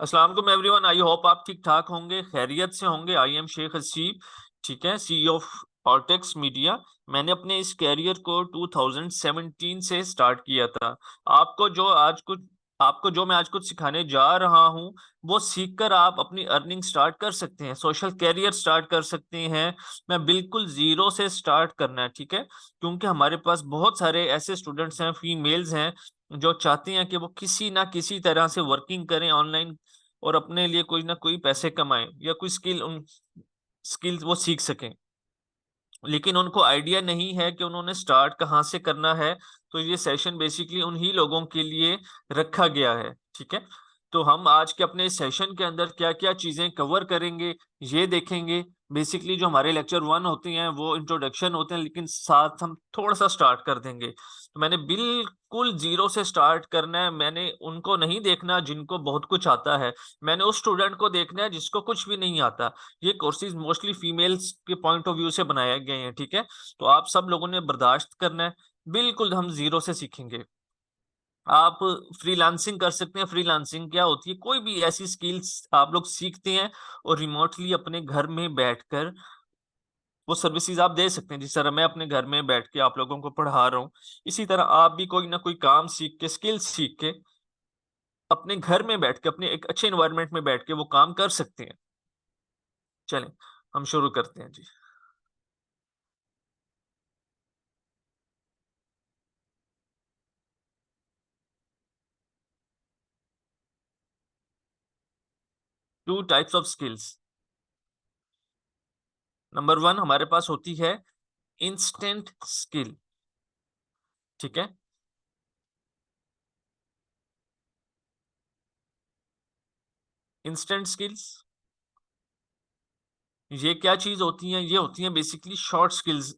अस्सलाम वालेकुम everyone, I hope आप ठीक ठाक होंगे, खैरियत से होंगे। आई एम शेख हसीब, ठीक है, सीईओ ऑफ ऑर्टेक्स मीडिया। मैंने अपने इस कैरियर को 2017 से स्टार्ट किया था। आपको जो आज कुछ आपको जो मैं आज कुछ सिखाने जा रहा हूँ, वो सीखकर आप अपनी अर्निंग स्टार्ट कर सकते हैं, सोशल कैरियर स्टार्ट कर सकते हैं। मैं बिल्कुल जीरो से स्टार्ट करना है, ठीक है, क्योंकि हमारे पास बहुत सारे ऐसे स्टूडेंट्स हैं, फीमेल्स हैं, जो चाहते हैं कि वो किसी ना किसी तरह से वर्किंग करें ऑनलाइन और अपने लिए कोई ना कोई पैसे कमाएं या कोई स्किल वो सीख सकें। लेकिन उनको आइडिया नहीं है कि उन्होंने स्टार्ट कहाँ से करना है। तो ये सेशन बेसिकली उन्हीं लोगों के लिए रखा गया है, ठीक है। तो हम आज के अपने सेशन के अंदर क्या क्या चीजें कवर करेंगे, ये देखेंगे। बेसिकली जो हमारे लेक्चर 1 होते हैं वो इंट्रोडक्शन होते हैं, लेकिन साथ हम थोड़ा सा स्टार्ट कर देंगे। तो मैंने बिल्कुल जीरो से स्टार्ट करना है। मैंने उनको नहीं देखना जिनको बहुत कुछ आता है, मैंने उस स्टूडेंट को देखना है जिसको कुछ भी नहीं आता। ये कोर्सेज मोस्टली फीमेल्स के पॉइंट ऑफ व्यू से बनाए गए हैं, ठीक है। तो आप सब लोगों ने बर्दाश्त करना है, बिल्कुल हम जीरो से सीखेंगे। आप फ्रीलांसिंग कर सकते हैं। फ्रीलांसिंग क्या होती है? कोई भी ऐसी स्किल्स आप लोग सीखते हैं और रिमोटली अपने घर में बैठकर वो सर्विसेज आप दे सकते हैं। जिस तरह मैं अपने घर में बैठ के आप लोगों को पढ़ा रहा हूँ, इसी तरह आप भी कोई ना कोई काम सीख के, स्किल सीख के, अपने घर में बैठ के, अपने एक अच्छे एनवायरनमेंट में बैठ के वो काम कर सकते हैं। चलें, हम शुरू करते हैं जी। Two types of skills. Number 1 हमारे पास होती है इंस्टेंट स्किल, ठीक है। इंस्टेंट स्किल्स ये क्या चीज होती है? ये होती है बेसिकली शॉर्ट स्किल्स।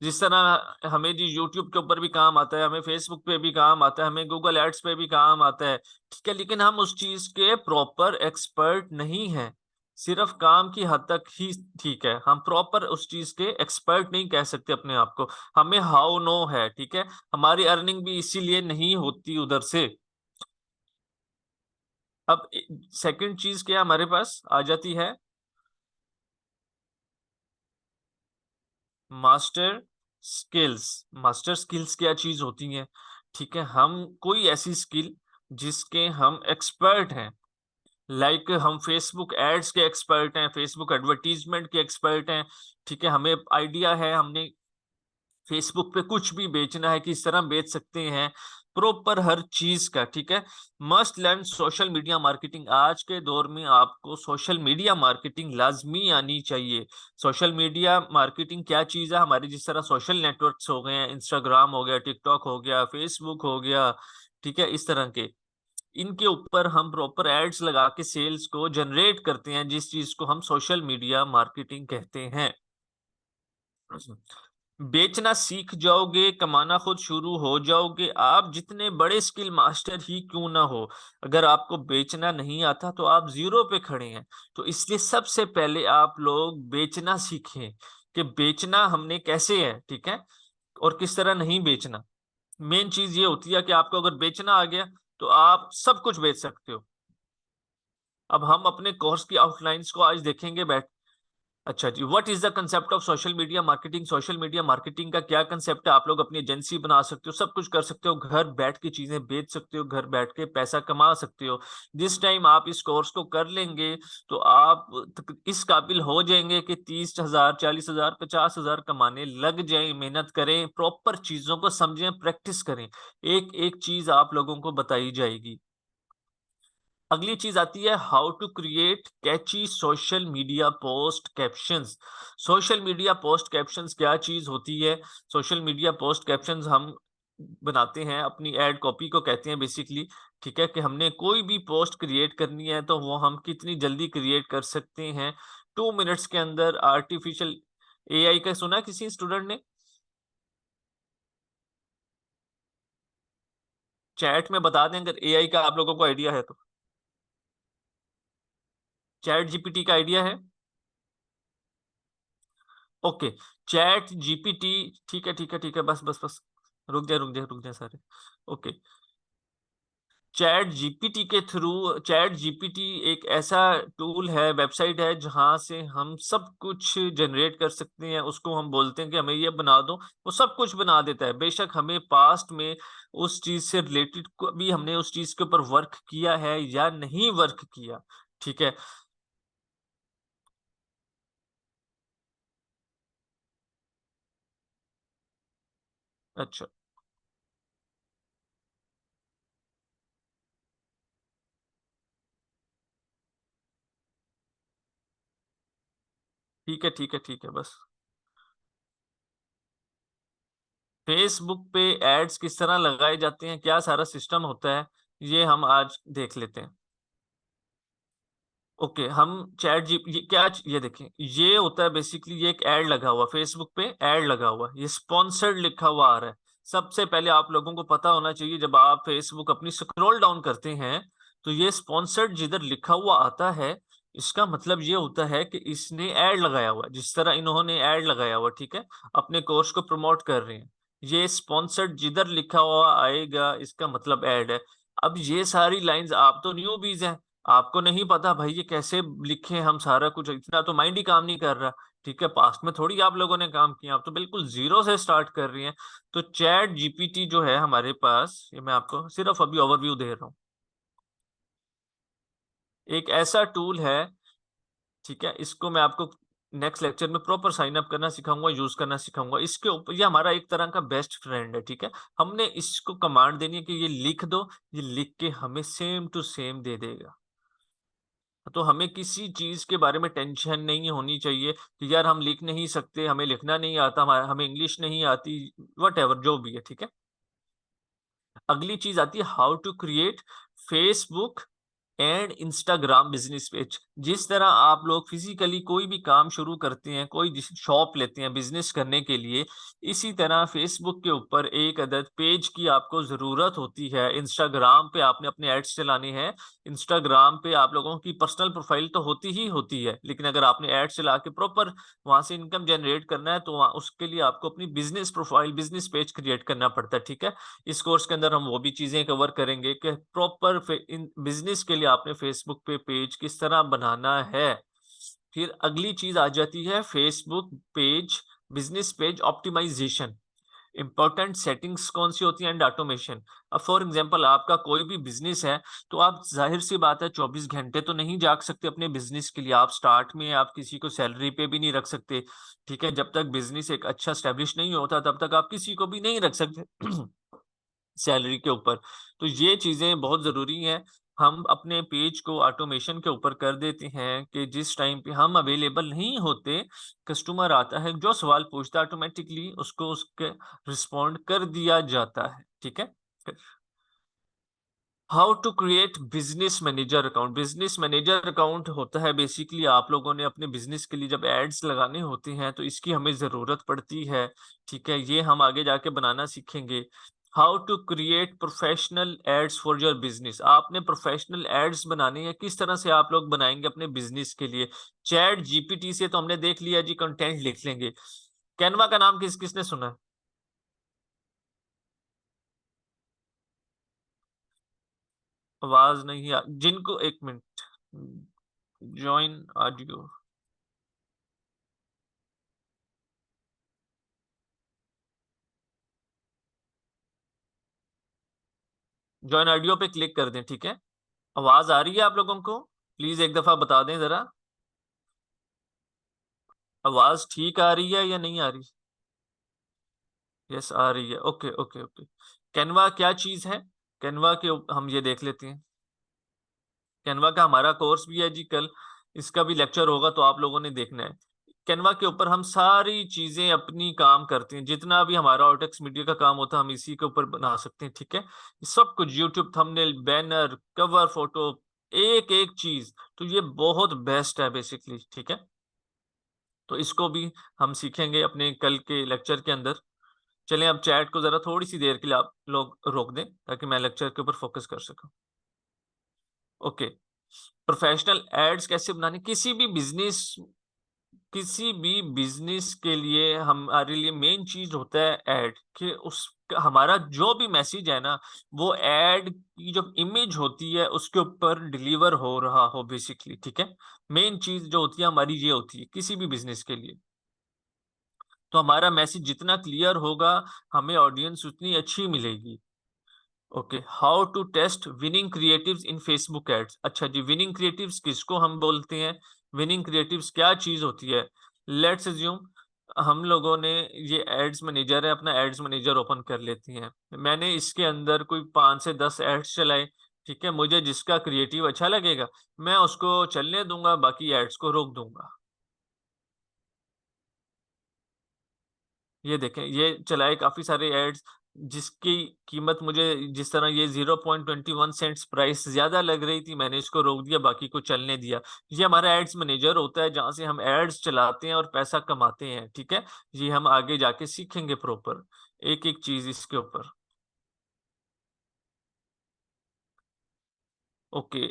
जिस तरह हमें जी यूट्यूब के ऊपर भी काम आता है, हमें फेसबुक पे भी काम आता है, हमें गूगल एड्स पे भी काम आता है, ठीक है, लेकिन हम उस चीज के प्रॉपर एक्सपर्ट नहीं हैं। सिर्फ काम की हद तक ही ठीक है, हम प्रॉपर उस चीज के एक्सपर्ट नहीं कह सकते अपने आप को। हमें हाउ नो है, ठीक है। हमारी अर्निंग भी इसीलिए नहीं होती उधर से। अब सेकंड चीज क्या हमारे पास आ जाती है? Master skills. मास्टर स्किल्स क्या चीज होती हैं? ठीक है, हम कोई ऐसी स्किल जिसके हम एक्सपर्ट हैं, लाइक हम फेसबुक एड्स के एक्सपर्ट हैं, फेसबुक एडवर्टीजमेंट के एक्सपर्ट हैं, ठीक है। हमें आइडिया है, हमने फेसबुक पे कुछ भी बेचना है, किस तरह बेच सकते हैं, प्रॉपर हर चीज का, ठीक है। Must learn social media marketing. आज के दौर में आपको सोशल मीडिया मार्केटिंग लाजमी आनी चाहिए। सोशल मीडिया मार्केटिंग क्या चीज है? हमारे जिस तरह सोशल नेटवर्क्स हो गए हैं, इंस्टाग्राम हो गया, टिकटॉक हो गया, फेसबुक हो गया, ठीक है, इस तरह के, इनके ऊपर हम प्रॉपर एड्स लगा के सेल्स को जनरेट करते हैं, जिस चीज को हम सोशल मीडिया मार्केटिंग कहते हैं। बेचना सीख जाओगे, कमाना खुद शुरू हो जाओगे। आप जितने बड़े स्किल मास्टर ही क्यों ना हो, अगर आपको बेचना नहीं आता तो आप जीरो पे खड़े हैं। तो इसलिए सबसे पहले आप लोग बेचना सीखें कि बेचना हमने कैसे है, ठीक है, और किस तरह नहीं बेचना। मेन चीज ये होती है कि आपको अगर बेचना आ गया तो आप सब कुछ बेच सकते हो। अब हम अपने कोर्स की आउटलाइंस को आज देखेंगे बैठ। अच्छा जी, what is the concept of social media marketing? सोशल मीडिया मार्केटिंग का क्या कंसेप्ट है? आप लोग अपनी एजेंसी बना सकते हो, सब कुछ कर सकते हो, घर बैठ के चीजें बेच सकते हो, घर बैठ के पैसा कमा सकते हो। जिस टाइम आप इस कोर्स को कर लेंगे तो आप इस काबिल हो जाएंगे कि 30,000, 40,000, 50,000 कमाने लग जाए। मेहनत करें, प्रॉपर चीजों को समझें, प्रैक्टिस करें, एक एक चीज आप लोगों को बताई जाएगी। अगली चीज आती है how to create catchy social media post captions. Social media post captions क्या चीज होती है? सोशल मीडिया पोस्ट कैप्शंस हम बनाते हैं, अपनी एड कॉपी को कहते हैं बेसिकली, ठीक है, कि हमने कोई भी पोस्ट क्रिएट करनी है तो वो हम कितनी जल्दी क्रिएट कर सकते हैं। 2 मिनट्स के अंदर। आर्टिफिशियल एआई का सुना है किसी स्टूडेंट ने? चैट में बता दें अगर एआई का आप लोगों को आइडिया है तो। चैट जीपीटी का आइडिया है? ओके, चैट जीपीटी, ठीक है ठीक है ठीक है, बस बस बस, रुक जाए रुक जाए रुक जाए सारे। ओके, चैट जीपीटी के थ्रू, चैट जीपीटी एक ऐसा टूल है, वेबसाइट है, जहां से हम सब कुछ जनरेट कर सकते हैं। उसको हम बोलते हैं कि हमें ये बना दो, वो सब कुछ बना देता है। बेशक हमें पास्ट में उस चीज से रिलेटेड भी हमने उस चीज के ऊपर वर्क किया है या नहीं वर्क किया, ठीक है। अच्छा, ठीक है, ठीक है, ठीक है, बस। फेसबुक पे एड्स किस तरह लगाए जाते हैं, क्या सारा सिस्टम होता है, ये हम आज देख लेते हैं। ओके, हम चैट जी ये क्या, ये देखें, ये होता है बेसिकली, ये एक ऐड लगा हुआ फेसबुक पे, ऐड लगा हुआ, ये स्पॉन्सर्ड लिखा हुआ आ रहा है। सबसे पहले आप लोगों को पता होना चाहिए, जब आप फेसबुक अपनी स्क्रॉल डाउन करते हैं तो ये स्पॉन्सर्ड जिधर लिखा हुआ आता है, इसका मतलब ये होता है कि इसने ऐड लगाया हुआ, जिस तरह इन्होंने ऐड लगाया हुआ, ठीक है, अपने कोर्स को प्रमोट कर रहे हैं। ये स्पॉन्सर्ड जिधर लिखा हुआ आएगा, इसका मतलब ऐड है। अब ये सारी लाइंस, आप तो न्यूबीज हैं, आपको नहीं पता भाई ये कैसे लिखे, हम सारा कुछ इतना तो माइंड ही काम नहीं कर रहा, ठीक है। पास्ट में थोड़ी आप लोगों ने काम किया, आप तो बिल्कुल जीरो से स्टार्ट कर रही हैं। तो चैट जीपीटी जो है हमारे पास, ये मैं आपको सिर्फ अभी ओवरव्यू दे रहा हूँ, एक ऐसा टूल है, ठीक है। इसको मैं आपको नेक्स्ट लेक्चर में प्रॉपर साइन अप करना सिखाऊंगा, यूज करना सिखाऊंगा। इसके ऊपर ये हमारा एक तरह का बेस्ट फ्रेंड है, ठीक है। हमने इसको कमांड देनी है कि ये लिख दो, ये लिख के हमें सेम टू सेम दे देगा। तो हमें किसी चीज के बारे में टेंशन नहीं होनी चाहिए कि यार हम लिख नहीं सकते, हमें लिखना नहीं आता, हमें इंग्लिश नहीं आती, वट एवर जो भी है, ठीक है। अगली चीज आती है how to create Facebook and Instagram business page. जिस तरह आप लोग फिजिकली कोई भी काम शुरू करते हैं, कोई शॉप लेते हैं बिजनेस करने के लिए, इसी तरह फेसबुक के ऊपर एक अदद पेज की आपको जरूरत होती है। इंस्टाग्राम पे आपने अपने एड्स चलाने हैं, इंस्टाग्राम पे आप लोगों की पर्सनल प्रोफाइल तो होती ही होती है, लेकिन अगर आपने एड्स चला के प्रॉपर वहां से इनकम जनरेट करना है, तो वहाँ उसके लिए आपको अपनी business profile, business page create करना पड़ता है, ठीक है। इस कोर्स के अंदर हम वो भी चीजें कवर करेंगे कि प्रॉपर इन बिजनेस के लिए आपने फेसबुक पे पेज किस तरह बनाना है। फिर अगली चीज आ जाती है Facebook page, business page optimisation. Important settings कौन सी होती है, एंड ऑटोमेशन। अब फॉर एग्जांपल आपका कोई भी बिजनेस है, तो आप जाहिर सी बात है 24 घंटे तो नहीं जाग सकते अपने बिजनेस के लिए। आप स्टार्ट में आप किसी को सैलरी पे भी नहीं रख सकते, ठीक है। जब तक बिजनेस एक अच्छा स्टेब्लिश नहीं होता, तब तक आप किसी को भी नहीं रख सकते सैलरी के ऊपर। तो ये चीजें बहुत जरूरी हैं। हम अपने पेज को ऑटोमेशन के ऊपर कर देते हैं कि जिस टाइम पे हम अवेलेबल नहीं होते, कस्टमर आता है जो सवाल पूछता है, ऑटोमेटिकली उसको उसके रिस्पॉन्ड कर दिया जाता है, ठीक है। How to create business manager account. Business manager account होता है बेसिकली, आप लोगों ने अपने बिजनेस के लिए जब एड्स लगाने होते हैं तो इसकी हमें जरूरत पड़ती है, ठीक है। ये हम आगे जाके बनाना सीखेंगे। How to create professional ads for your business. आपने प्रोफेशनल एड्स बनाने हैं, किस तरह से आप लोग बनाएंगे अपने बिजनेस के लिए। चैट जीपीटी से तो हमने देख लिया जी, कंटेंट लिख लेंगे। कैनवा का नाम किस किसने सुना है? आवाज नहीं आ, जिनको, एक minute, join audio, join audio पे क्लिक कर दें, ठीक है। आवाज आ रही है आप लोगों को? प्लीज एक दफा बता दें जरा, आवाज ठीक आ रही है या नहीं आ रही? यस, आ रही है, ओके, ओके, ओके। कैनवा क्या चीज है? कैनवा के हम ये देख लेते हैं। कैनवा का हमारा कोर्स भी है जी कल, इसका भी लेक्चर होगा, तो आप लोगों ने देखना है। कैनवा के ऊपर हम सारी चीजें अपनी काम करते हैं, जितना भी हमारा ऑर्टेक्स मीडिया का काम होता है हम इसी के ऊपर बना सकते हैं, ठीक है। सब कुछ YouTube thumbnail, banner, cover photo, एक एक चीज, तो ये बहुत बेस्ट है बेसिकली, ठीक है। तो इसको भी हम सीखेंगे अपने कल के लेक्चर के अंदर। चलें, अब चैट को जरा थोड़ी सी देर के लिए आप लोग रोक दें, ताकि मैं लेक्चर के ऊपर फोकस कर सकूं। ओके, प्रोफेशनल एड्स कैसे बनाने, किसी भी बिजनेस किसी भी बिजनेस के लिए हमारे लिए मेन चीज होता है ऐड, कि उस हमारा जो भी मैसेज है ना, वो ऐड की जो इमेज होती है उसके ऊपर डिलीवर हो रहा हो बेसिकली, ठीक है। मेन चीज जो होती है हमारी ये होती है किसी भी बिजनेस के लिए। तो हमारा मैसेज जितना क्लियर होगा, हमें ऑडियंस उतनी अच्छी मिलेगी। Okay, how to test winning creatives in Facebook ads. अच्छा जी, विनिंग क्रिएटिव्स किसको हम बोलते हैं, विनिंग क्रिएटिव्स क्या चीज होती है। लेट्स अज्यूम हम लोगों ने ये एड्स मैनेजर है, अपना एड्स मैनेजर ओपन कर लेती हैं। मैंने इसके अंदर कोई 5 से 10 एड्स चलाए, ठीक है। मुझे जिसका क्रिएटिव अच्छा लगेगा मैं उसको चलने दूंगा, बाकी एड्स को रोक दूंगा। ये देखें, ये चलाए काफी सारे एड्स, जिसकी कीमत मुझे जिस तरह ये 0.21 सेंट्स प्राइस ज्यादा लग रही थी, मैंने इसको रोक दिया, बाकी को चलने दिया। ये हमारा एड्स मैनेजर होता है जहां से हम एड्स चलाते हैं और पैसा कमाते हैं, ठीक है। ये हम आगे जाके सीखेंगे प्रॉपर एक एक चीज इसके ऊपर। Okay,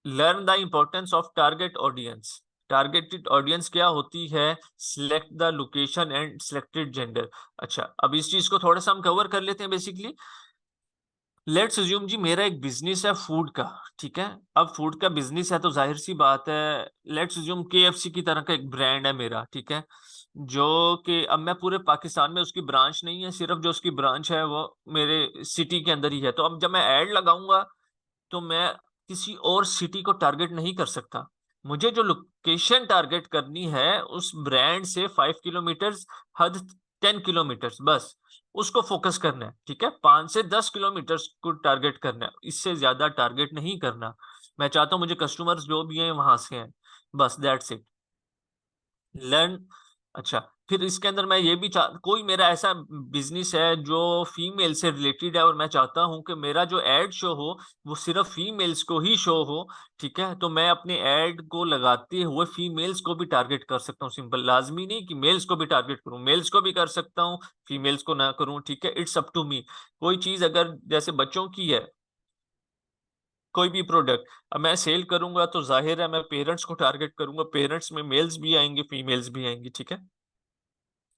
learn the importance of target audience. Targeted audience क्या होती है, select the location and selected gender. अच्छा, अब इस चीज को थोड़ा सा हम कवर कर लेते हैं बेसिकली। लेट्स अज्यूम जी मेरा एक बिजनेस है फूड का, ठीक है। अब फूड का बिजनेस है तो जाहिर सी बात है, लेट्स अज्यूम केएफसी की तरह का एक ब्रांड है मेरा, ठीक है। जो कि अब मैं पूरे पाकिस्तान में उसकी ब्रांच नहीं है, सिर्फ जो उसकी ब्रांच है वो मेरे सिटी के अंदर ही है। तो अब जब मैं ऐड लगाऊंगा तो मैं किसी और सिटी को टारगेट नहीं कर सकता। मुझे जो लोकेशन टारगेट करनी है उस ब्रांड से 5 किलोमीटर, हद 10 किलोमीटर, बस उसको फोकस करना है, ठीक है। 5 से 10 किलोमीटर को टारगेट करना है, इससे ज्यादा टारगेट नहीं करना। मैं चाहता हूँ मुझे कस्टमर्स जो भी हैं वहां से हैं, बस दैट्स इट। लर्न। अच्छा, फिर इसके अंदर मैं ये भी कोई मेरा ऐसा बिजनेस है जो फीमेल से रिलेटेड है और मैं चाहता हूं कि मेरा जो एड शो हो वो सिर्फ फीमेल्स को ही शो हो, ठीक है। तो मैं अपने एड को लगाते हुए फीमेल्स को भी टारगेट कर सकता हूँ। सिंपल, लाजमी नहीं कि मेल्स को भी टारगेट करूं, मेल्स को भी कर सकता हूँ, फीमेल्स को ना करूं, ठीक है। It's up to me. कोई चीज अगर जैसे बच्चों की है, कोई भी प्रोडक्ट अब मैं सेल करूंगा तो जाहिर है मैं पेरेंट्स को टारगेट करूंगा, पेरेंट्स में मेल्स भी आएंगे फीमेल्स भी आएंगी, ठीक है।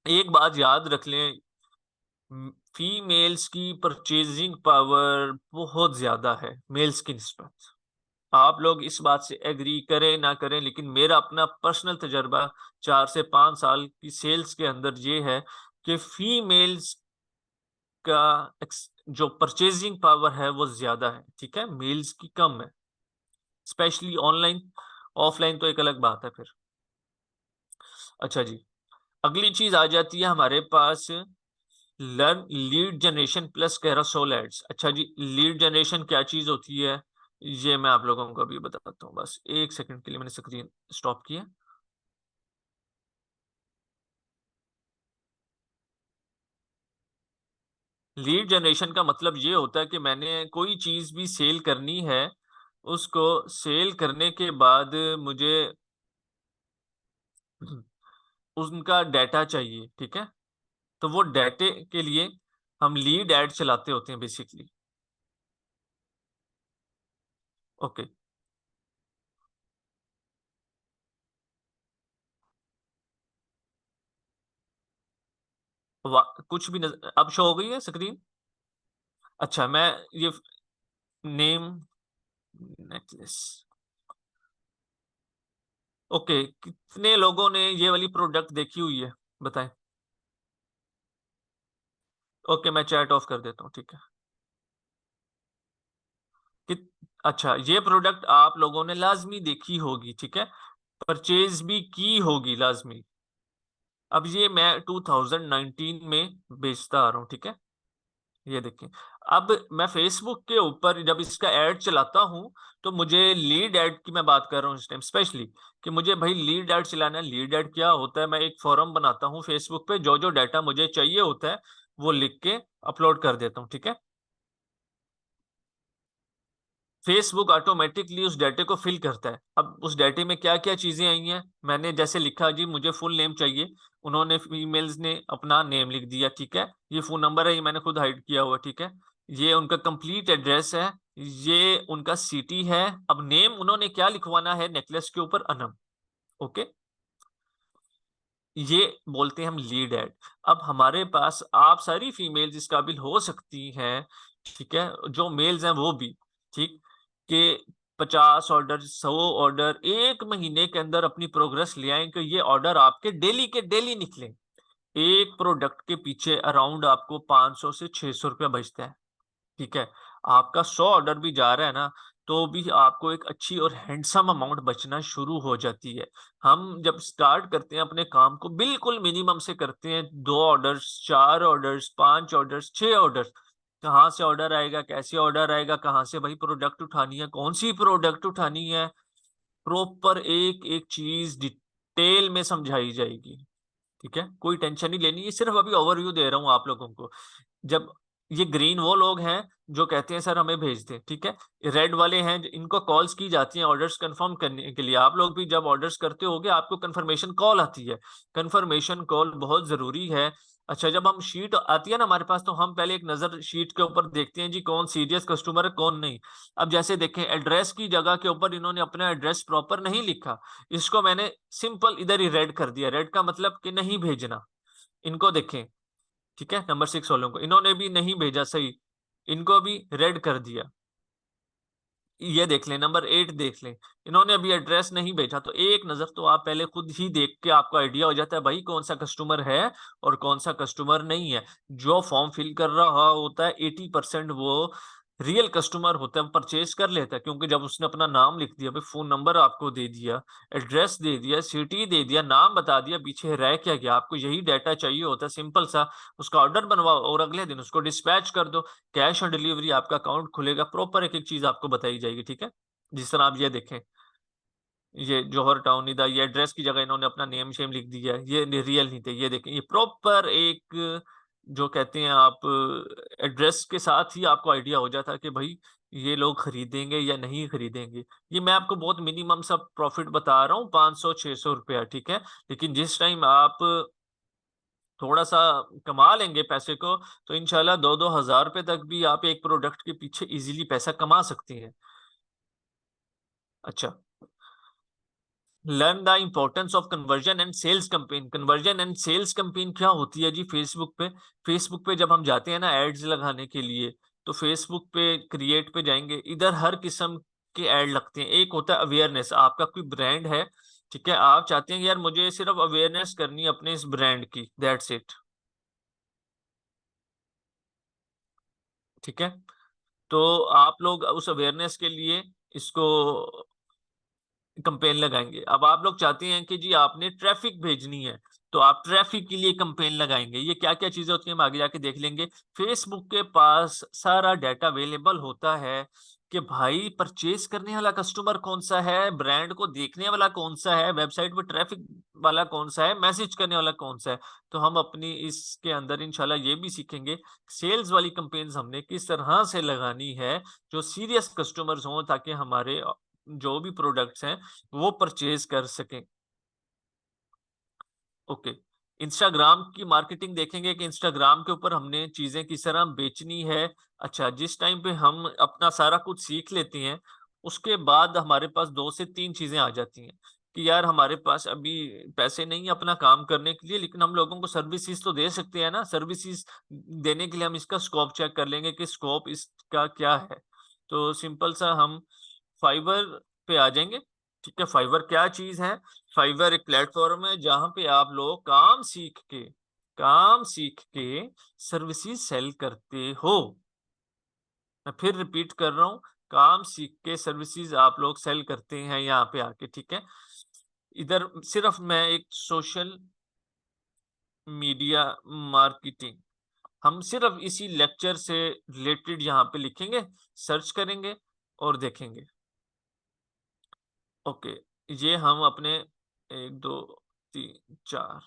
एक बात याद रख लें, फीमेल्स की परचेजिंग पावर बहुत ज्यादा है मेल्स की निस्बत। आप लोग इस बात से एग्री करें ना करें, लेकिन मेरा अपना पर्सनल तजर्बा 4 से 5 साल की सेल्स के अंदर ये है कि फीमेल्स का जो परचेजिंग पावर है वो ज्यादा है, ठीक है, मेल्स की कम है। स्पेशली ऑनलाइन, ऑफलाइन तो एक अलग बात है फिर। अच्छा जी, अगली चीज आ जाती है हमारे पास, learn lead generation plus carousel ads. अच्छा जी, लीड जनरेशन क्या चीज होती है, ये मैं आप लोगों को अभी बताता हूँ। बस एक सेकंड के लिए मैंने स्क्रीन स्टॉप किया। लीड जनरेशन का मतलब ये होता है कि मैंने कोई चीज भी सेल करनी है, उसको सेल करने के बाद मुझे उनका डाटा चाहिए, ठीक है। तो वो डाटे के लिए हम लीड एड चलाते होते हैं बेसिकली। ओके, कुछ भी अब शो हो गई है स्क्रीन। अच्छा, मैं ये नेम नेकलेस। ओके, कितने लोगों ने ये वाली प्रोडक्ट देखी हुई है, बताएं। ओके, मैं चैट ऑफ कर देता हूँ, ठीक है। कि अच्छा, ये प्रोडक्ट आप लोगों ने लाजमी देखी होगी, ठीक है, परचेज भी की होगी लाजमी। अब ये मैं 2019 में बेचता आ रहा हूँ, ठीक है। ये देखिए, अब मैं फेसबुक के ऊपर जब इसका ऐड चलाता हूँ तो मुझे लीड ऐड की मैं बात कर रहा हूँ इस टाइम स्पेशली, कि मुझे भाई लीड ऐड चलाना है। लीड ऐड क्या होता है, मैं एक फॉर्म बनाता हूँ फेसबुक पे, जो जो डाटा मुझे चाहिए होता है वो लिख के अपलोड कर देता हूँ, ठीक है। फेसबुक ऑटोमेटिकली उस डाटे को फिल करता है। अब उस डाटे में क्या क्या चीजें आई हैं, मैंने जैसे लिखा जी मुझे फुल नेम चाहिए, उन्होंने फीमेल्स ने अपना नेम लिख दिया, ठीक है। ये फोन नंबर है, ये मैंने खुद हाइड किया हुआ, ठीक है। ये उनका कंप्लीट एड्रेस है, ये उनका सिटी है। अब नेम उन्होंने क्या लिखवाना है नेकलेस के ऊपर, अनम। ओके, ये बोलते हैं हम लीड एड। अब हमारे पास आप सारी फीमेल्स इस काबिल हो सकती हैं, ठीक है, जो मेल्स हैं वो भी, ठीक, कि 50 ऑर्डर 100 ऑर्डर एक महीने के अंदर अपनी प्रोग्रेस ले आए कि ये ऑर्डर आपके डेली के डेली निकले। एक प्रोडक्ट के पीछे अराउंड आपको 500 से 600 रुपया बचता है, ठीक है। आपका 100 ऑर्डर भी जा रहा है ना, तो भी आपको एक अच्छी और हैंडसम अमाउंट बचना शुरू हो जाती है। हम जब स्टार्ट करते हैं अपने काम को बिल्कुल मिनिमम से करते हैं, 2 ऑर्डर्स 4 ऑर्डर्स 5 ऑर्डर्स 6 ऑर्डर्स, कहाँ से ऑर्डर आएगा, कैसे ऑर्डर आएगा, कहाँ से भाई प्रोडक्ट उठानी है, कौन सी प्रोडक्ट उठानी है, प्रॉपर एक एक चीज डिटेल में समझाई जाएगी, ठीक है। कोई टेंशन नहीं लेनी, ये सिर्फ अभी ओवरव्यू दे रहा हूँ आप लोगों को। जब ये ग्रीन वो लोग हैं जो कहते हैं सर हमें भेज दें, ठीक है, रेड वाले हैं इनको कॉल्स की जाती हैं ऑर्डर्स कंफर्म करने के लिए। आप लोग भी जब ऑर्डर्स करते होगे आपको कंफर्मेशन कॉल आती है, कंफर्मेशन कॉल बहुत जरूरी है। अच्छा, जब हम शीट आती है ना हमारे पास, तो हम पहले एक नजर शीट के ऊपर देखते हैं जी कौन सीरियस कस्टमर है कौन नहीं। अब जैसे देखें, एड्रेस की जगह के ऊपर इन्होंने अपना एड्रेस प्रॉपर नहीं लिखा, इसको मैंने सिंपल इधर ही रेड कर दिया। रेड का मतलब कि नहीं भेजना। इनको देखें, ठीक है, नंबर 6 वालों को इन्होंने भी नहीं भेजा सही, इनको भी रेड कर दिया। ये देख लें, नंबर 8 देख लें, इन्होंने अभी एड्रेस नहीं भेजा। तो एक नजर तो आप पहले खुद ही देख के आपको आइडिया हो जाता है भाई कौन सा कस्टमर है और कौन सा कस्टमर नहीं है। जो फॉर्म फिल कर रहा होता है 80% वो रियल कस्टमर होता है, वो परचेज कर लेता है, क्योंकि जब उसने अपना नाम लिख दिया, भाई फोन नंबर आपको दे दिया, एड्रेस दे दिया, सिटी दे दिया, नाम बता दिया, पीछे रह क्या गया, आपको यही डाटा चाहिए होता है, सिंपल सा। उसका ऑर्डर बनवाओ और अगले दिन उसको डिस्पैच कर दो, कैश ऑन डिलीवरी आपका अकाउंट खुलेगा, प्रॉपर एक एक चीज आपको बताई जाएगी, ठीक है। जिस तरह आप ये देखें, ये जौहर टाउन इधर, ये एड्रेस की जगह इन्होंने अपना नेम शेम लिख दिया है, ये रियल नहीं थे। ये देखें, ये प्रॉपर एक जो कहते हैं आप एड्रेस के साथ ही आपको आइडिया हो जाता है कि भाई ये लोग खरीदेंगे या नहीं खरीदेंगे। ये मैं आपको बहुत मिनिमम सा प्रॉफिट बता रहा हूँ, 500-600 रुपया, ठीक है। लेकिन जिस टाइम आप थोड़ा सा कमा लेंगे पैसे को, तो इंशाल्लाह 2-2 हज़ार रुपए तक भी आप एक प्रोडक्ट के पीछे इजीली पैसा कमा सकती हैं। अच्छा, learn the importance of conversion and sales campaign. Conversion and sales campaign क्या होती है जी? फेसबुक पे जब हम जाते हैं ना एड्स लगाने के लिए, तो फेसबुक पे क्रिएट पे जाएंगे, इधर हर किस्म के एड लगते हैं। एक होता है अवेयरनेस, आपका कोई ब्रांड है, ठीक है, आप चाहते हैं कि यार मुझे सिर्फ अवेयरनेस करनी है अपने इस ब्रांड की, दैट्स इट, ठीक है। तो आप लोग उस अवेयरनेस के लिए इसको कंपेन लगाएंगे। अब आप लोग चाहते हैं कि जी आपने ट्रैफिक भेजनी है, तो आप ट्रैफिक के लिए कंपेन लगाएंगे। ये क्या क्या चीजें होती हैं हम आगे जाके देख लेंगे। फेसबुक के पास सारा डाटा अवेलेबल होता है कि भाई परचेज करने वाला कस्टमर कौन सा है, ब्रांड को देखने वाला कौन सा है, वेबसाइट पे ट्रैफिक वाला कौन सा है, मैसेज करने वाला कौन सा है। तो हम अपनी इसके अंदर इंशाल्लाह ये भी सीखेंगे सेल्स वाली कंपेन्स हमने किस तरह से लगानी है, जो सीरियस कस्टमर्स हों, ताकि हमारे जो भी प्रोडक्ट्स हैं वो परचेज कर सकें। ओके, इंस्टाग्राम की मार्केटिंग देखेंगे कि इंस्टाग्राम के ऊपर हमने चीजें किस तरह बेचनी है। अच्छा, जिस टाइम पे हम अपना सारा कुछ सीख लेते हैं, उसके बाद हमारे पास 2 से 3 चीजें आ जाती हैं कि यार हमारे पास अभी पैसे नहीं है अपना काम करने के लिए, लेकिन हम लोगों को सर्विसेज तो दे सकते हैं ना। सर्विसेज देने के लिए हम इसका स्कोप चेक कर लेंगे कि स्कोप इसका क्या है। तो सिंपल सा हम फाइवर पे आ जाएंगे, ठीक है। फाइवर क्या चीज है? फाइवर एक प्लेटफॉर्म है जहां पे आप लोग काम सीख के सर्विसेज सेल करते हो। मैं फिर रिपीट कर रहा हूँ, काम सीख के सर्विसेज आप लोग सेल करते हैं यहाँ पे आके, ठीक है। इधर सिर्फ मैं एक सोशल मीडिया मार्केटिंग, हम सिर्फ इसी लेक्चर से रिलेटेड यहाँ पे लिखेंगे, सर्च करेंगे और देखेंगे। ओके, ये हम अपने 1 2 3 4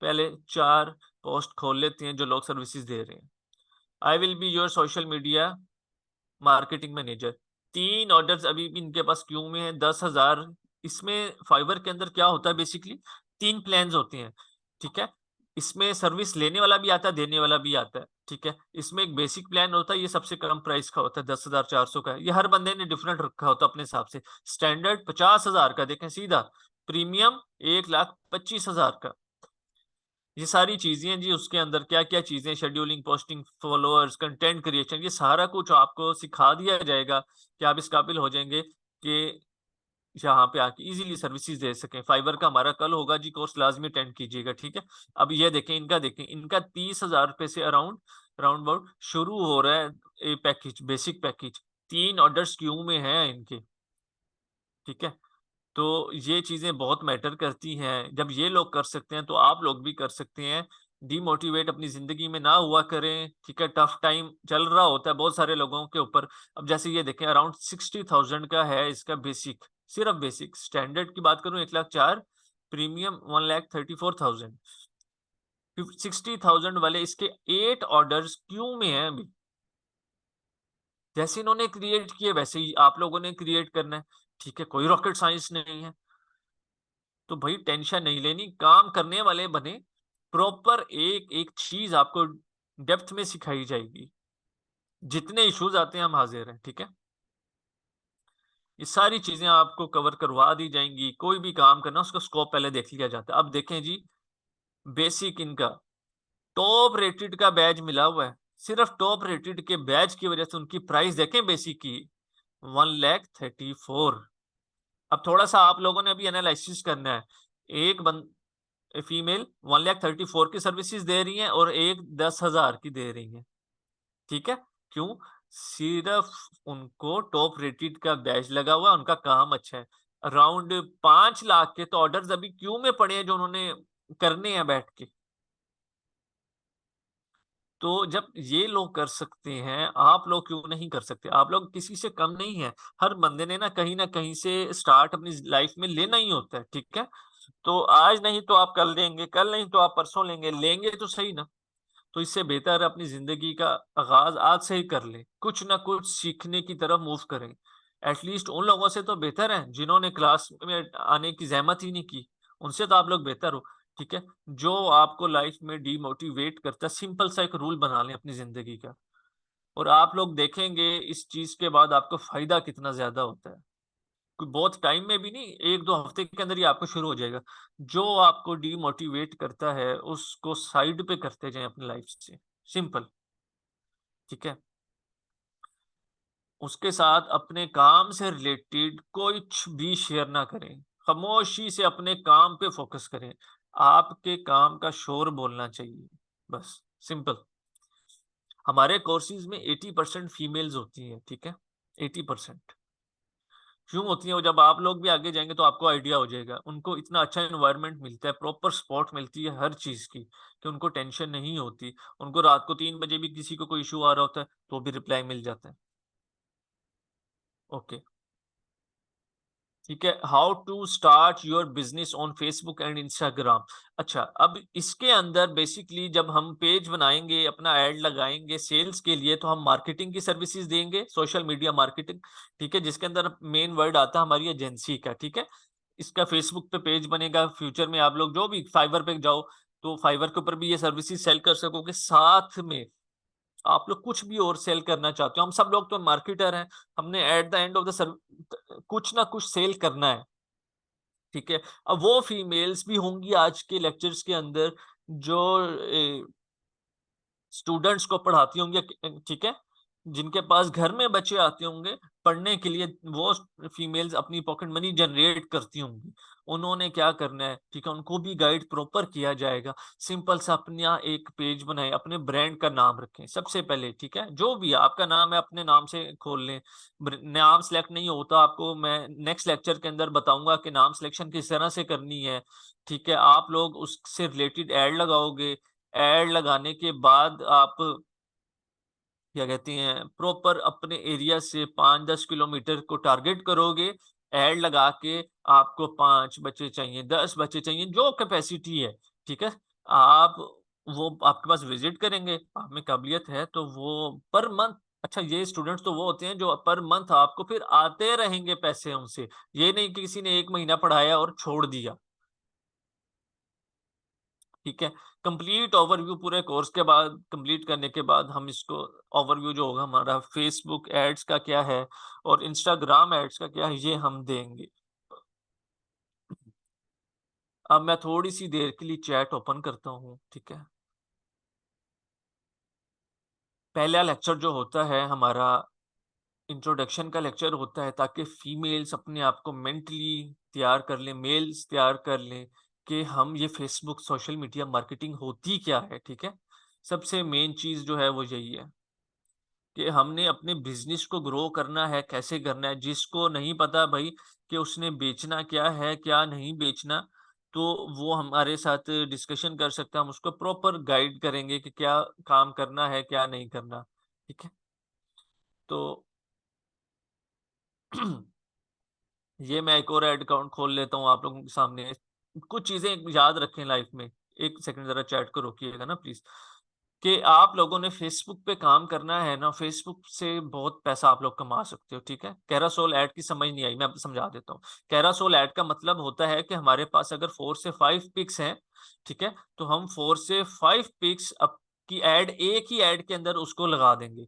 पहले 4 पोस्ट खोल लेते हैं जो लोग सर्विसेज दे रहे हैं। I will be your social media marketing manager. 3 orders अभी भी इनके पास क्यू में है, 10,000। इसमें फाइवर के अंदर क्या होता है, बेसिकली 3 प्लान्स होते हैं, ठीक है। इसमें सर्विस लेने वाला भी आता है, देने वाला भी आता है, ठीक है। इसमें एक बेसिक प्लान होता है, ये सबसे कम प्राइस का होता है, 10,400 का है। ये हर बंदे ने डिफरेंट रखा होता है अपने हिसाब से। स्टैंडर्ड 50,000 का, देखें सीधा प्रीमियम 1,25,000 का। ये सारी चीजें हैं जी, उसके अंदर क्या क्या चीजें, scheduling, posting, followers, content creation, ये सारा कुछ आपको सिखा दिया जाएगा कि आप इस काबिल हो जाएंगे कि यहाँ पे आके इजीली सर्विसेज दे सकें। फाइवर का हमारा कल होगा जी कोर्स, लाजमी अटेंड कीजिएगा, ठीक है। अब ये देखें इनका 30,000 रुपए से अराउंड राउंड अबाउट शुरू हो रहा है ये package, basic package. 3 orders Q में हैं इनके, ठीक है। तो ये चीजें बहुत मैटर करती हैं। जब ये लोग कर सकते हैं तो आप लोग भी कर सकते हैं। डीमोटिवेट अपनी जिंदगी में ना हुआ करें, ठीक है। टफ टाइम चल रहा होता है बहुत सारे लोगों के ऊपर। अब जैसे ये देखें, अराउंड 60,000 का है इसका बेसिक, सिर्फ बेसिक। स्टैंडर्ड की बात करूं 1,04,000, प्रीमियम 1,34,000। 60,000 वाले इसके 8 ऑर्डर्स क्यू में हैं अभी। जैसे इन्होंने क्रिएट किए वैसे ही आप लोगों ने क्रिएट करना है, ठीक है। कोई रॉकेट साइंस नहीं है। तो भाई टेंशन नहीं लेनी, काम करने वाले बने। प्रॉपर एक एक चीज आपको डेप्थ में सिखाई जाएगी। जितने इश्यूज आते हैं हम हाजिर हैं, ठीक है। ये सारी चीजें आपको कवर करवा दी जाएंगी। कोई भी काम करना उसका स्कोप पहले देख लिया जाता है। अब देखें जी, बेसिक इनका टॉप रेटेड का बैच मिला हुआ है। सिर्फ टॉप रेटेड के बैच की वजह से उनकी प्राइस देखें बेसिक की 1,34,000। अब थोड़ा सा आप लोगों ने अभी एनालिसिस करना है। एक फीमेल 1,34,000 की सर्विसेज दे रही हैं और एक 10,000 की दे रही हैं, ठीक है। क्यों? सिर्फ उनको टॉप रेटेड का बैच लगा हुआ, उनका काम अच्छा है। अराउंड 5 लाख के तो ऑर्डर्स अभी क्यू में पड़े हैं जो उन्होंने करने हैं बैठ के। तो जब ये लोग कर सकते हैं, आप लोग क्यों नहीं कर सकते? आप लोग किसी से कम नहीं है। हर बंदे ने ना कहीं से स्टार्ट अपनी लाइफ में लेना ही होता है, ठीक है। तो आज नहीं तो आप कल लेंगे, कल नहीं तो आप परसों लेंगे, लेंगे तो सही ना। तो इससे बेहतर है अपनी जिंदगी का आगाज आज से ही कर लें, कुछ ना कुछ सीखने की तरफ मूव करें। एटलीस्ट उन लोगों से तो बेहतर है जिन्होंने क्लास में आने की जहमत ही नहीं की। उनसे तो आप लोग बेहतर हो, ठीक है। जो आपको लाइफ में डीमोटिवेट करता है, सिंपल सा एक रूल बना लें अपनी जिंदगी का। और आप लोग देखेंगे इस चीज के बाद आपको फायदा कितना ज्यादा होता है। कोई बहुत टाइम में भी नहीं, 1-2 हफ्ते के अंदर ही आपको शुरू हो जाएगा। जो आपको डीमोटिवेट करता है उसको साइड पे करते जाएं अपनी लाइफ से, सिंपल, ठीक है। उसके साथ अपने काम से रिलेटेड कुछ भी शेयर ना करें। खामोशी से अपने काम पे फोकस करें। आपके काम का शोर बोलना चाहिए, बस, सिंपल। हमारे कोर्सेज में 80% फीमेल्स होती हैं, ठीक है। 80% क्यों होती है? वो जब आप लोग भी आगे जाएंगे तो आपको आइडिया हो जाएगा। उनको इतना अच्छा एनवायरनमेंट मिलता है, प्रॉपर सपोर्ट मिलती है हर चीज की, कि उनको टेंशन नहीं होती। उनको रात को 3 बजे भी किसी को कोई इशू आ रहा होता है तो भी रिप्लाई मिल जाता है। ओके, ठीक है। How to start your business on Facebook and Instagram. अच्छा, अब इसके अंदर बेसिकली जब हम पेज बनाएंगे, अपना एड लगाएंगे सेल्स के लिए, तो हम मार्केटिंग की सर्विसेज देंगे, सोशल मीडिया मार्केटिंग, ठीक है। जिसके अंदर मेन वर्ड आता है हमारी एजेंसी का, ठीक है। इसका फेसबुक पे पेज बनेगा। फ्यूचर में आप लोग जो भी फाइवर पे जाओ तो फाइवर के ऊपर भी ये सर्विसेज सेल कर सकोगे। साथ में आप लोग कुछ भी और सेल करना चाहते हो, हम सब लोग तो मार्केटर हैं, हमने at the end of the कुछ ना कुछ सेल करना है, ठीक है। अब वो फीमेल्स भी होंगी आज के लेक्चर्स के अंदर जो स्टूडेंट्स को पढ़ाती होंगी, ठीक है। जिनके पास घर में बच्चे आते होंगे पढ़ने के लिए, वो फीमेल्स अपनी पॉकेट मनी जनरेट करती होंगी। उन्होंने क्या करना है, ठीक है, उनको भी गाइड प्रॉपर किया जाएगा। सिंपल सा अपना एक पेज बनाए, अपने ब्रांड का नाम रखें सबसे पहले, ठीक है। जो भी आपका नाम है अपने नाम से खोल लें। नाम सेलेक्ट नहीं होता, आपको मैं नेक्स्ट लेक्चर के अंदर बताऊंगा कि नाम सिलेक्शन किस तरह से करनी है, ठीक है। आप लोग उससे रिलेटेड एड लगाओगे। एड लगाने के बाद आप क्या कहती हैं, प्रॉपर अपने एरिया से 5-10 किलोमीटर को टारगेट करोगे। एड लगा के आपको 5 बच्चे चाहिए, 10 बच्चे चाहिए, जो कैपेसिटी है, ठीक है। आप वो आपके पास विजिट करेंगे, आप में काबिलियत है तो वो पर मंथ, अच्छा ये स्टूडेंट्स तो वो होते हैं जो पर मंथ आपको फिर आते रहेंगे पैसे उनसे। ये नहीं कि किसी ने 1 महीना पढ़ाया और छोड़ दिया, ठीक है। कंप्लीट ओवरव्यू पूरे कोर्स के बाद, कंप्लीट करने के बाद हम इसको ओवरव्यू जो होगा हमारा फेसबुक एड्स का क्या है और इंस्टाग्राम एड्स का क्या है, ये हम देंगे। अब मैं थोड़ी सी देर के लिए चैट ओपन करता हूँ, ठीक है। पहला लेक्चर जो होता है हमारा, इंट्रोडक्शन का लेक्चर होता है, ताकि फीमेल्स अपने आप को मेंटली तैयार कर लें, मेल्स तैयार कर लें कि हम ये फेसबुक सोशल मीडिया मार्केटिंग होती क्या है, ठीक है। सबसे मेन चीज़ जो है वो यही है कि हमने अपने बिजनेस को ग्रो करना है, कैसे करना है। जिसको नहीं पता भाई कि उसने बेचना क्या है, क्या नहीं बेचना, तो वो हमारे साथ डिस्कशन कर सकता है। हम उसको प्रॉपर गाइड करेंगे कि क्या काम करना है, क्या नहीं करना, ठीक है। तो ये मैं एक और ऐड अकाउंट खोल लेता हूँ आप लोगों के सामने। कुछ चीजें याद रखें लाइफ में। एक सेकंड जरा चैट को रोकिएगा ना प्लीज। कि आप लोगों ने फेसबुक पे काम करना है ना, फेसबुक से बहुत पैसा आप लोग कमा सकते हो, ठीक है। कैरासोल ऐड की समझ नहीं आई, मैं आपको समझा देता हूँ। कैरासोल ऐड का मतलब होता है कि हमारे पास अगर 4 से 5 पिक्स हैं, ठीक है, तो हम 4 से 5 पिक्स की ऐड एक ही ऐड के अंदर उसको लगा देंगे।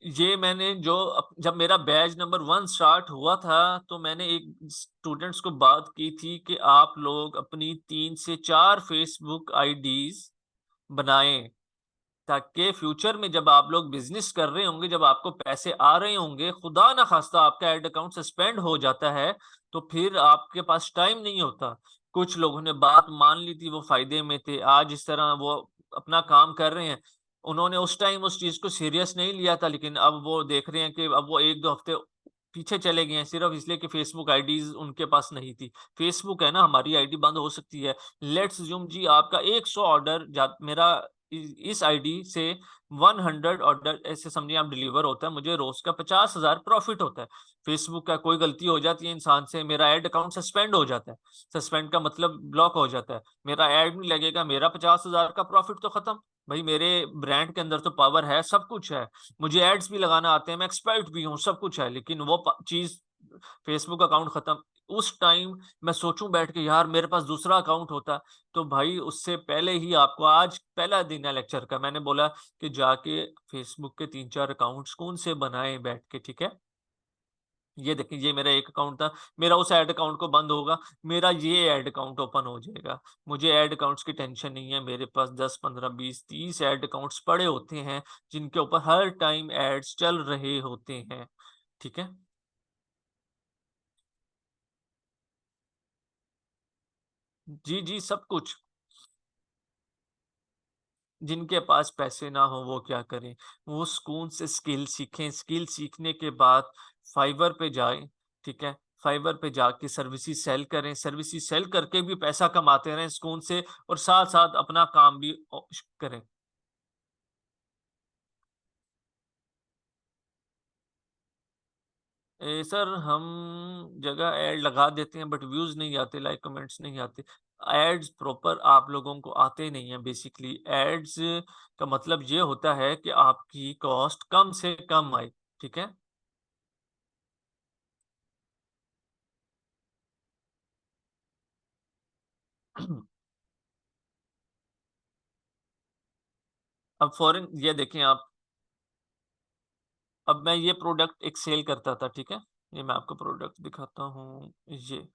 ये मैंने जो जब मेरा बैच नंबर 1 स्टार्ट हुआ था, तो मैंने एक स्टूडेंट्स को बात की थी कि आप लोग अपनी 3 से 4 फेसबुक आईडीज बनाएं, ताकि फ्यूचर में जब आप लोग बिजनेस कर रहे होंगे, जब आपको पैसे आ रहे होंगे, खुदा ना खास्ता आपका ऐड अकाउंट सस्पेंड हो जाता है, तो फिर आपके पास टाइम नहीं होता। कुछ लोगों ने बात मान ली थी, वो फायदे में थे, आज इस तरह वो अपना काम कर रहे हैं। उन्होंने उस टाइम उस चीज को सीरियस नहीं लिया था, लेकिन अब वो देख रहे हैं कि अब वो 1-2 हफ्ते पीछे चले गए हैं, सिर्फ इसलिए कि फेसबुक आईडीज उनके पास नहीं थी। फेसबुक है ना, हमारी आईडी बंद हो सकती है। लेट्स ज्यूम जी आपका 100 ऑर्डर मेरा इस आईडी से 100 ऑर्डर ऐसे समझिए आप डिलीवर होता है, मुझे रोज का 50,000 प्रॉफिट होता है। फेसबुक का कोई गलती हो जाती है इंसान से, मेरा ऐड अकाउंट सस्पेंड हो जाता है। सस्पेंड का मतलब ब्लॉक हो जाता है, मेरा ऐड नहीं लगेगा, मेरा 50,000 का प्रॉफिट तो खत्म। भाई मेरे ब्रांड के अंदर तो पावर है, सब कुछ है, मुझे एड्स भी लगाना आते हैं, मैं एक्सपर्ट भी हूँ, सब कुछ है, लेकिन वो चीज फेसबुक अकाउंट खत्म। उस टाइम मैं सोचूं बैठ के, यार मेरे पास दूसरा अकाउंट होता। तो भाई उससे पहले ही आपको, आज पहला दिन है लेक्चर का, मैंने बोला कि जाके फेसबुक के 3-4 अकाउंट्स कौन से बनाए बैठ के, ठीक है। ये देखिए, ये मेरा एक अकाउंट था, मेरा उस ऐड अकाउंट को बंद होगा, मेरा ये ऐड अकाउंट ओपन हो जाएगा। मुझे ऐड अकाउंट्स की टेंशन नहीं है, मेरे पास 10, 15, 20, 30 ऐड अकाउंट्स पड़े होते हैं, जिनके ऊपर हर टाइम एड्स चल रहे होते हैं, ठीक है। जी जी, सब कुछ। जिनके पास पैसे ना हो वो क्या करें, वो सुकून से स्किल सीखें, स्किल सीखने के बाद फाइवर पे जाएं, ठीक है। फाइवर पे जाके सर्विसेज सेल करें, सर्विसेज सेल करके भी पैसा कमाते रहें सुकून से, और साथ साथ अपना काम भी करें। सर हम जगह ऐड लगा देते हैं, बट व्यूज नहीं आते, लाइक कमेंट्स नहीं आते। एड्स प्रॉपर आप लोगों को आते नहीं है। बेसिकली एड्स का मतलब ये होता है कि आपकी कॉस्ट कम से कम आए, ठीक है। अब फॉरेन ये देखें आप, अब मैं ये प्रोडक्ट एक सेल करता था, ठीक है। ये मैं आपको प्रोडक्ट दिखाता हूँ, ये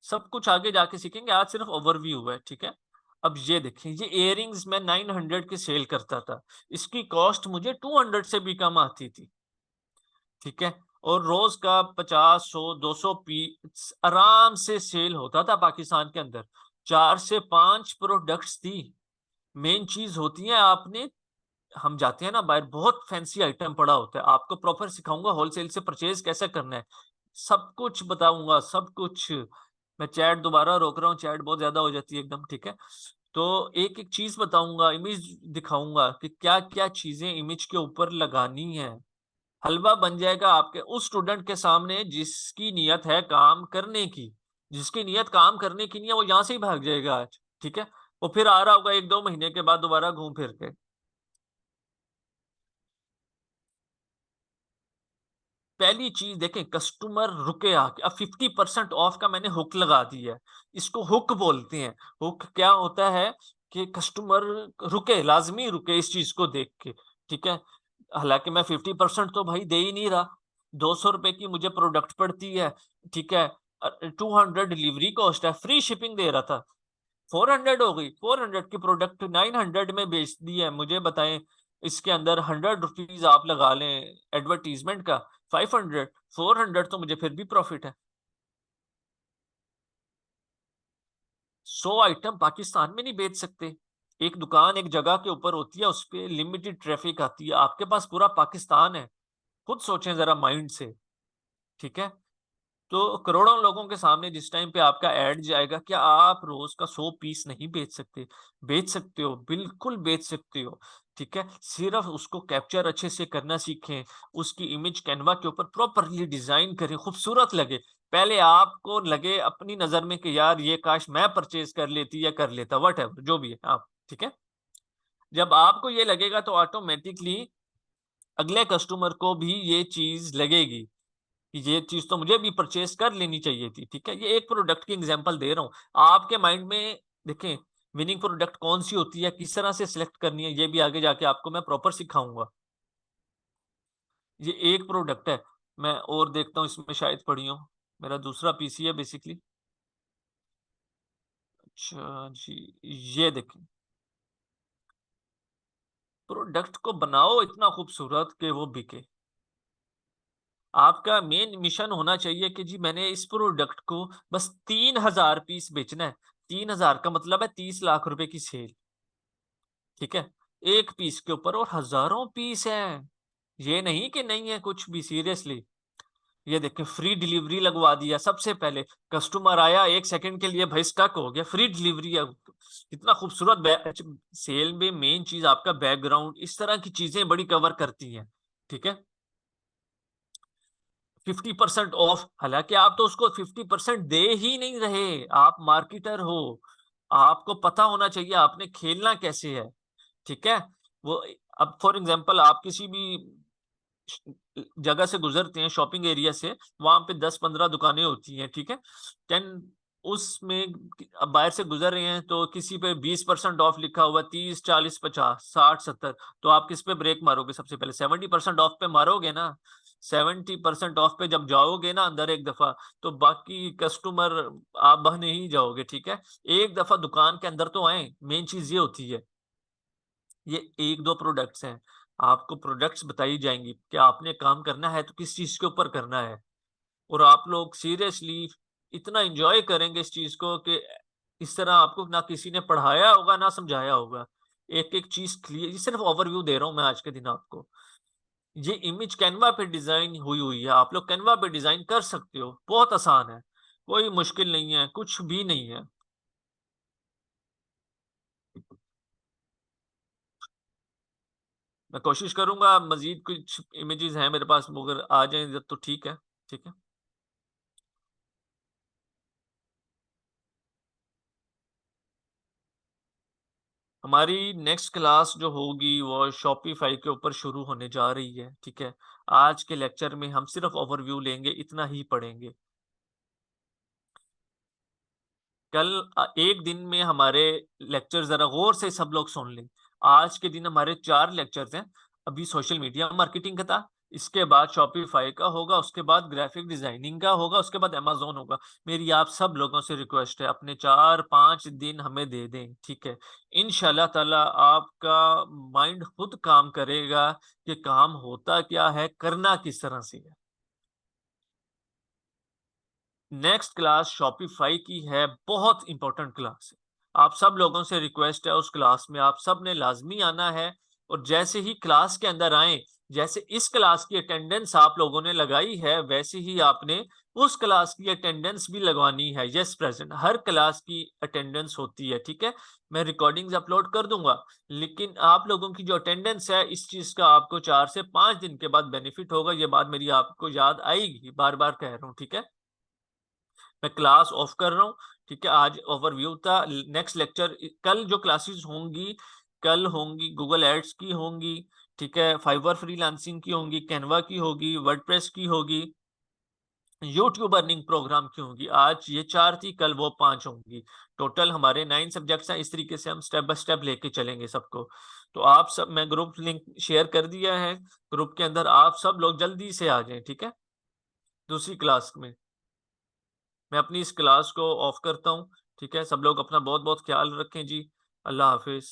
सब कुछ आगे जाके सीखेंगे, आज सिर्फ ओवरव्यू है, ठीक है। अब ये देखें, ये इयररिंग्स मैं 900 की सेल करता था, इसकी कॉस्ट मुझे 200 से भी कम आती थी, ठीक है। और रोज का 50, 100, 200 पीस आराम से सेल होता था पाकिस्तान के अंदर। 4 से 5 प्रोडक्ट्स थी। मेन चीज होती है, आपने, हम जाते हैं ना बाहर, बहुत फैंसी आइटम पड़ा होता है, आपको प्रॉपर सिखाऊंगा होलसेल से परचेज कैसे करना है, सब कुछ बताऊंगा, सब कुछ। मैं चैट दोबारा रोक रहा हूँ, चैट बहुत ज्यादा हो जाती है एकदम, ठीक है। तो एक एक चीज बताऊंगा, इमेज दिखाऊंगा कि क्या क्या चीजें इमेज के ऊपर लगानी है। हलवा बन जाएगा आपके उस स्टूडेंट के सामने जिसकी नीयत है काम करने की। जिसकी नीयत काम करने की नहीं है, वो यहां से ही भाग जाएगा आज, ठीक है। वो फिर आ रहा होगा 1-2 महीने के बाद दोबारा घूम फिर के। पहली चीज देखें, कस्टमर रुके आके। अब 50% ऑफ का मैंने हुक लगा दी है, इसको हुक बोलते हैं। हुक क्या होता है कि कस्टमर रुके, लाजमी रुके इस चीज को देख के, ठीक है। हालांकि मैं 50% तो भाई दे ही नहीं रहा, 200 रुपए की मुझे प्रोडक्ट पड़ती है, ठीक है। 200 डिलीवरी कॉस्ट है, फ्री शिपिंग दे रहा था, 400 हो गई, 400 की प्रोडक्ट 900 में बेच दी है। मुझे बताएं, इसके अंदर 100 रुपीज आप लगा लें एडवर्टीजमेंट का, 500, 400 तो मुझे फिर भी प्रॉफिट है। 100 आइटम पाकिस्तान में नहीं बेच सकते। एक दुकान एक जगह के ऊपर होती है, उस पर लिमिटेड ट्रैफिक आती है, आपके पास पूरा पाकिस्तान है। खुद सोचें जरा माइंड से, ठीक है। तो करोड़ों लोगों के सामने जिस टाइम पे आपका ऐड जाएगा, क्या आप रोज का 100 पीस नहीं बेच सकते? बेच सकते हो, बिल्कुल बेच सकते हो, ठीक है। सिर्फ उसको कैप्चर अच्छे से करना सीखें, उसकी इमेज कैनवा के ऊपर प्रॉपरली डिजाइन करें, खूबसूरत लगे। पहले आपको लगे अपनी नजर में कि यार ये काश मैं परचेज कर लेती या कर लेता, वट एवर जो भी है आप, ठीक है। जब आपको ये लगेगा तो ऑटोमेटिकली अगले कस्टमर को भी ये चीज लगेगी कि ये चीज तो मुझे भी परचेज कर लेनी चाहिए थी, ठीक है। ये एक प्रोडक्ट की एग्जांपल दे रहा हूँ आपके माइंड में। देखें, विनिंग प्रोडक्ट कौन सी होती है, किस तरह से सिलेक्ट करनी है, ये भी आगे जाके आपको मैं प्रॉपर सिखाऊंगा। ये एक प्रोडक्ट है, मैं और देखता हूँ इसमें शायद पड़ी हो, मेरा दूसरा पीसी है बेसिकली। अच्छा जी, ये देखें, प्रोडक्ट को बनाओ इतना खूबसूरत कि वो बिके। आपका मेन मिशन होना चाहिए कि जी मैंने इस प्रोडक्ट को बस 3000 पीस बेचना है। 3000 का मतलब है 30 लाख रुपए की सेल, ठीक है। एक पीस के ऊपर और हजारों पीस हैं, ये नहीं कि नहीं है कुछ भी, सीरियसली। ये देखिए, फ्री डिलीवरी लगवा दिया सबसे पहले। कस्टमर आया 1 सेकंड के लिए, भाई स्टक हो गया, फ्री डिलीवरी है। इतना खूबसूरत सेल में मेन चीज आपका बैकग्राउंड, इस तरह की चीजें बड़ी कवर करती हैं, ठीक है। 50% ऑफ, हालांकि आप तो उसको 50% दे ही नहीं रहे, आप मार्केटर हो। आपको पता होना चाहिए आपने खेलना कैसे है, ठीक है। वो, अब फॉर एग्जांपल आप किसी भी जगह से गुजरते हैं, शॉपिंग एरिया से, वहां पे 10-15 दुकानें होती हैं, ठीक है। 10, उसमें अब बाहर से गुजर रहे हैं तो किसी पे 20% ऑफ लिखा हुआ, 30, 40, 50, 60, 70, तो आप किस पे ब्रेक मारोगे? सबसे पहले 70% ऑफ पे मारोगे ना। 70% ऑफ पे जब जाओगे ना अंदर एक दफा, तो बाकी कस्टमर आप बहने ही जाओगे, ठीक है। एक दफा दुकान के अंदर तो आए, मेन चीज ये होती है। ये एक दो प्रोडक्ट्स हैं, आपको प्रोडक्ट्स बताई जाएंगी कि आपने काम करना है तो किस चीज के ऊपर करना है। और आप लोग सीरियसली इतना एंजॉय करेंगे इस चीज को कि इस तरह आपको ना किसी ने पढ़ाया होगा ना समझाया होगा। एक एक चीज क्लियर, ये सिर्फ ओवरव्यू दे रहा हूं मैं आज के दिन आपको। ये इमेज कैनवा पे डिजाइन हुई हुई है, आप लोग कैनवा पे डिजाइन कर सकते हो, बहुत आसान है, कोई मुश्किल नहीं है, कुछ भी नहीं है। मैं कोशिश करूंगा, मजीद कुछ इमेजेस हैं मेरे पास, अगर आ जाए तो ठीक है, ठीक है। हमारी नेक्स्ट क्लास जो होगी वो शॉपिफाई के ऊपर शुरू होने जा रही है, ठीक है। आज के लेक्चर में हम सिर्फ ओवरव्यू लेंगे, इतना ही पढ़ेंगे। कल एक दिन में हमारे लेक्चर जरा गौर से सब लोग सुन लें। आज के दिन हमारे 4 लेक्चर्स हैं। अभी सोशल मीडिया मार्केटिंग का था, इसके बाद शॉपिफाई का होगा, उसके बाद ग्राफिक डिजाइनिंग का होगा, उसके बाद अमेजोन होगा। मेरी आप सब लोगों से रिक्वेस्ट है, अपने 4-5 दिन हमें दे दें, ठीक है। इंशाल्लाह ताला आपका माइंड खुद काम करेगा कि काम होता क्या है, करना किस तरह से है। नेक्स्ट क्लास शॉपिफाई की है, बहुत इंपॉर्टेंट क्लास है। आप सब लोगों से रिक्वेस्ट है, उस क्लास में आप सब ने लाजमी आना है। और जैसे ही क्लास के अंदर आए, जैसे इस क्लास की अटेंडेंस आप लोगों ने लगाई है, वैसे ही आपने उस क्लास की अटेंडेंस भी लगवानी है। यस प्रेजेंट, हर क्लास की अटेंडेंस होती है, ठीक है। मैं रिकॉर्डिंग्स अपलोड कर दूंगा, लेकिन आप लोगों की जो अटेंडेंस है, इस चीज का आपको 4 से 5 दिन के बाद बेनिफिट होगा। ये बात मेरी आपको याद आएगी, बार बार कह रहा हूँ, ठीक है। मैं क्लास ऑफ कर रहा हूँ, ठीक है। आज ओवरव्यू था। नेक्स्ट लेक्चर, कल जो क्लासेस होंगी, कल होंगी गूगल एड्स की होंगी, ठीक है। फाइवर फ्रीलांसिंग की होंगी, कैनवा की होगी, वर्डप्रेस की होगी, यूट्यूब अर्निंग प्रोग्राम की होगी। आज ये 4 थी, कल वो 5 होंगी। टोटल हमारे 9 सब्जेक्ट्स हैं। इस तरीके से हम स्टेप बाय स्टेप लेके चलेंगे सबको। तो आप सब, मैं ग्रुप लिंक शेयर कर दिया है, ग्रुप के अंदर आप सब लोग जल्दी से आ जाएं, ठीक है, दूसरी क्लास में। मैं अपनी इस क्लास को ऑफ करता हूँ। ठीक है, सब लोग अपना बहुत बहुत ख्याल रखें जी। अल्लाह हाफिज।